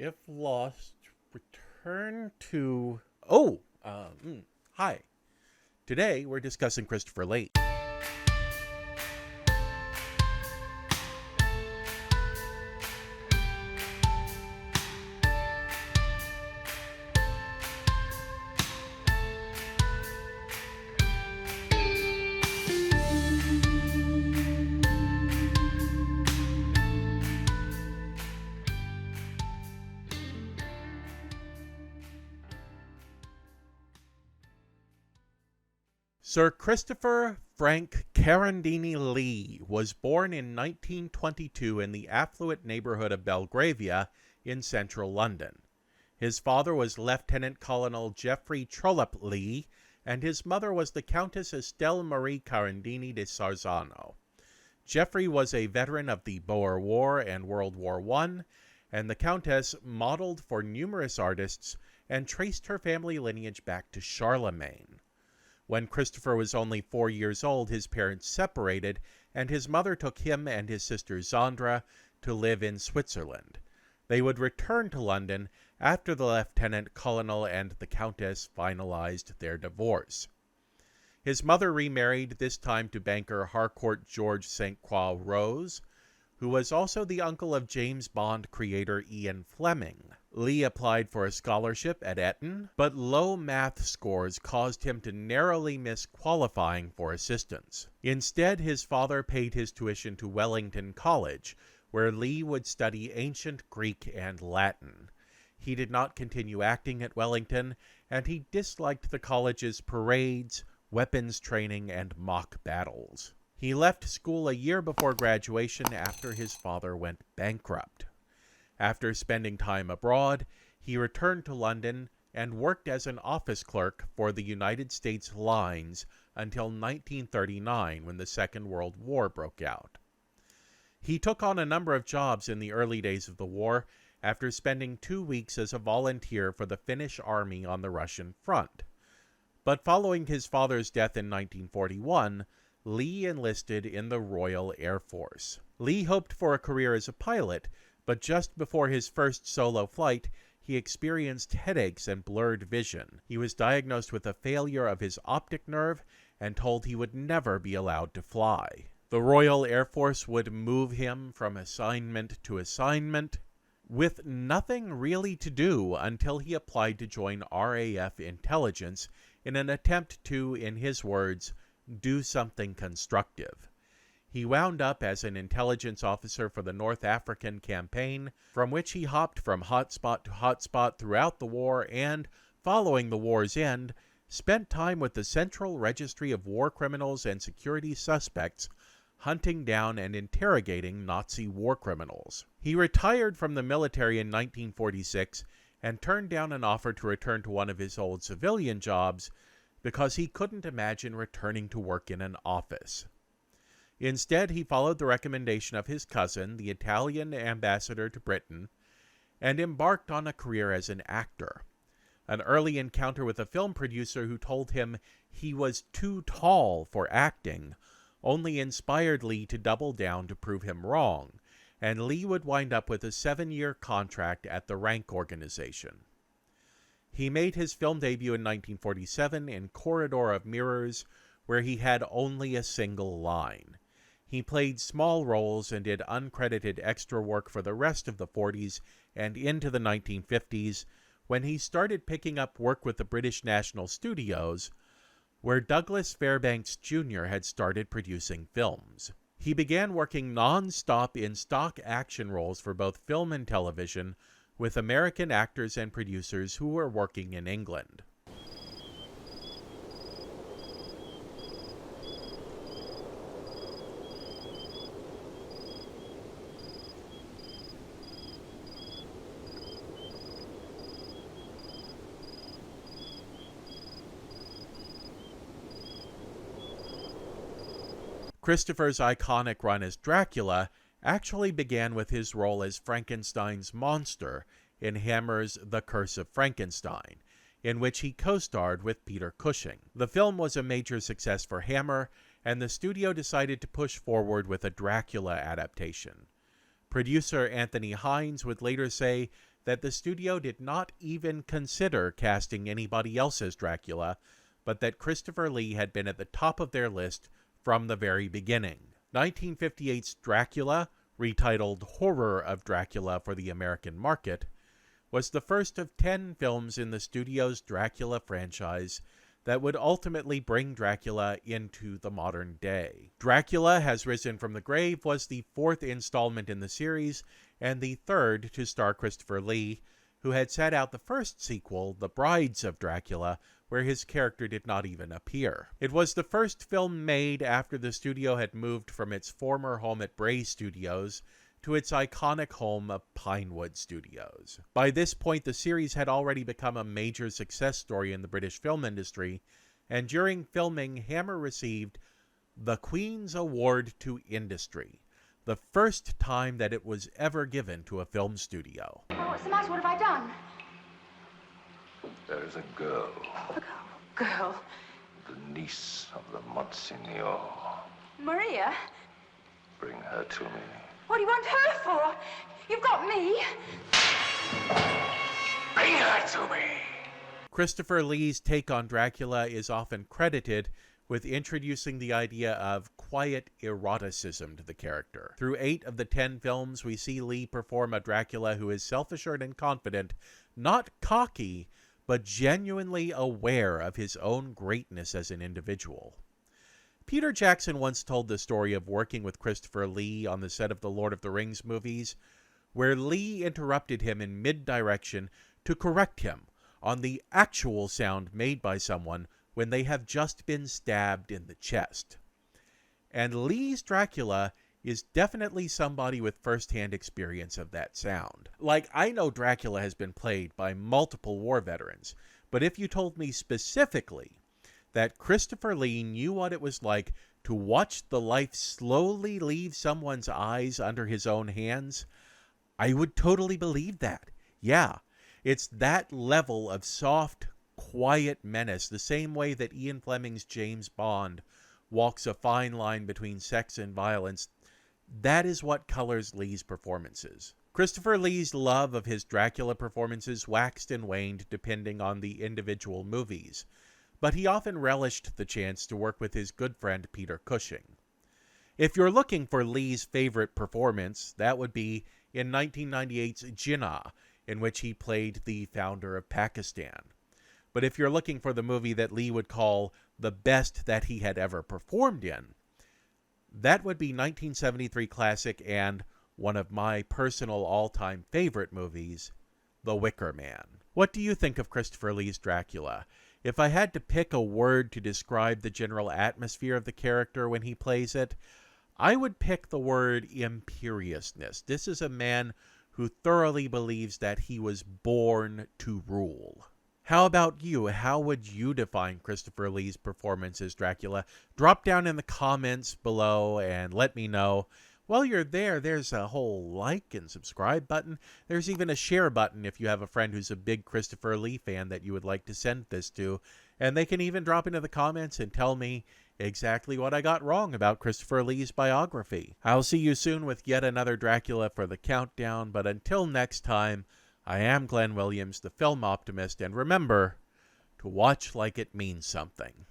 If lost, return to... hi. Today we're discussing Christopher Lee. Sir Christopher Frank Carandini Lee was born in 1922 in the affluent neighborhood of Belgravia in central London. His father was Lieutenant Colonel Geoffrey Trollope Lee, and his mother was the Countess Estelle Marie Carandini de Sarzano. Geoffrey was a veteran of the Boer War and World War I, and the Countess modeled for numerous artists and traced her family lineage back to Charlemagne. When Christopher was only 4 years old, his parents separated, and his mother took him and his sister Zandra to live in Switzerland. They would return to London after the lieutenant colonel and the countess finalized their divorce. His mother remarried, this time to banker Harcourt George St. Croix Rose, who was also the uncle of James Bond creator Ian Fleming. Lee applied for a scholarship at Eton, but low math scores caused him to narrowly miss qualifying for assistance. Instead, his father paid his tuition to Wellington College, where Lee would study ancient Greek and Latin. He did not continue acting at Wellington, and he disliked the college's parades, weapons training, and mock battles. He left school a year before graduation after his father went bankrupt. After spending time abroad, he returned to London and worked as an office clerk for the United States Lines until 1939, when the Second World War broke out. He took on a number of jobs in the early days of the war, after spending 2 weeks as a volunteer for the Finnish army on the Russian front. But following his father's death in 1941, Lee enlisted in the Royal Air Force. Lee hoped for a career as a pilot, but just before his first solo flight, he experienced headaches and blurred vision. He was diagnosed with a failure of his optic nerve and told he would never be allowed to fly. The Royal Air Force would move him from assignment to assignment, with nothing really to do until he applied to join RAF Intelligence in an attempt to, in his words, do something constructive. He wound up as an intelligence officer for the North African campaign, from which he hopped from hotspot to hotspot throughout the war and, following the war's end, spent time with the Central Registry of War Criminals and Security Suspects, hunting down and interrogating Nazi war criminals. He retired from the military in 1946 and turned down an offer to return to one of his old civilian jobs because he couldn't imagine returning to work in an office. Instead, he followed the recommendation of his cousin, the Italian ambassador to Britain, and embarked on a career as an actor. An early encounter with a film producer who told him he was too tall for acting only inspired Lee to double down to prove him wrong, and Lee would wind up with a 7-year contract at the Rank Organization. He made his film debut in 1947 in Corridor of Mirrors, where he had only a single line. He played small roles and did uncredited extra work for the rest of the 40s and into the 1950s, when he started picking up work with the British National Studios, where Douglas Fairbanks Jr. had started producing films. He began working non-stop in stock action roles for both film and television, with American actors and producers who were working in England. Christopher's iconic run as Dracula actually began with his role as Frankenstein's monster in Hammer's The Curse of Frankenstein, in which he co-starred with Peter Cushing. The film was a major success for Hammer, and the studio decided to push forward with a Dracula adaptation. Producer Anthony Hines would later say that the studio did not even consider casting anybody else as Dracula, but that Christopher Lee had been at the top of their list from the very beginning. 1958's Dracula, retitled Horror of Dracula for the American market, was the first of 10 films in the studio's Dracula franchise that would ultimately bring Dracula into the modern day. Dracula Has Risen from the Grave was the 4th installment in the series and the 3rd to star Christopher Lee, who had sat out the first sequel, The Brides of Dracula, where his character did not even appear. It was the first film made after the studio had moved from its former home at Bray Studios to its iconic home of Pinewood Studios. By this point, the series had already become a major success story in the British film industry, and during filming, Hammer received the Queen's Award to Industry, the first time that it was ever given to a film studio. Oh, what's the matter? What have I done? There is a girl. A girl? The niece of the Monsignor. Maria? Bring her to me. What do you want her for? You've got me. Bring her to me! Christopher Lee's take on Dracula is often credited with introducing the idea of quiet eroticism to the character. Through 8 of the 10 films, we see Lee perform a Dracula who is self-assured and confident, not cocky, but genuinely aware of his own greatness as an individual. Peter Jackson once told the story of working with Christopher Lee on the set of the Lord of the Rings movies, where Lee interrupted him in mid-direction to correct him on the actual sound made by someone when they have just been stabbed in the chest. And Lee's Dracula is definitely somebody with first-hand experience of that sound. Like, I know Dracula has been played by multiple war veterans, but if you told me specifically that Christopher Lee knew what it was like to watch the life slowly leave someone's eyes under his own hands, I would totally believe that. Yeah, it's that level of soft, quiet menace, the same way that Ian Fleming's James Bond walks a fine line between sex and violence. That is what colors Lee's performances. Christopher Lee's love of his Dracula performances waxed and waned depending on the individual movies, but he often relished the chance to work with his good friend Peter Cushing. If you're looking for Lee's favorite performance, that would be in 1998's Jinnah, in which he played the founder of Pakistan. But if you're looking for the movie that Lee would call the best that he had ever performed in, that would be 1973 classic and one of my personal all-time favorite movies, The Wicker Man. What do you think of Christopher Lee's Dracula? If I had to pick a word to describe the general atmosphere of the character when he plays it, I would pick the word imperiousness. This is a man who thoroughly believes that he was born to rule. How about you? How would you define Christopher Lee's performance as Dracula? Drop down in the comments below and let me know. While you're there, there's a whole like and subscribe button. There's even a share button if you have a friend who's a big Christopher Lee fan that you would like to send this to. And they can even drop into the comments and tell me exactly what I got wrong about Christopher Lee's biography. I'll see you soon with yet another Dracula for the countdown, but until next time, I am Glenn Williams, the Film Optimist, and remember to watch like it means something.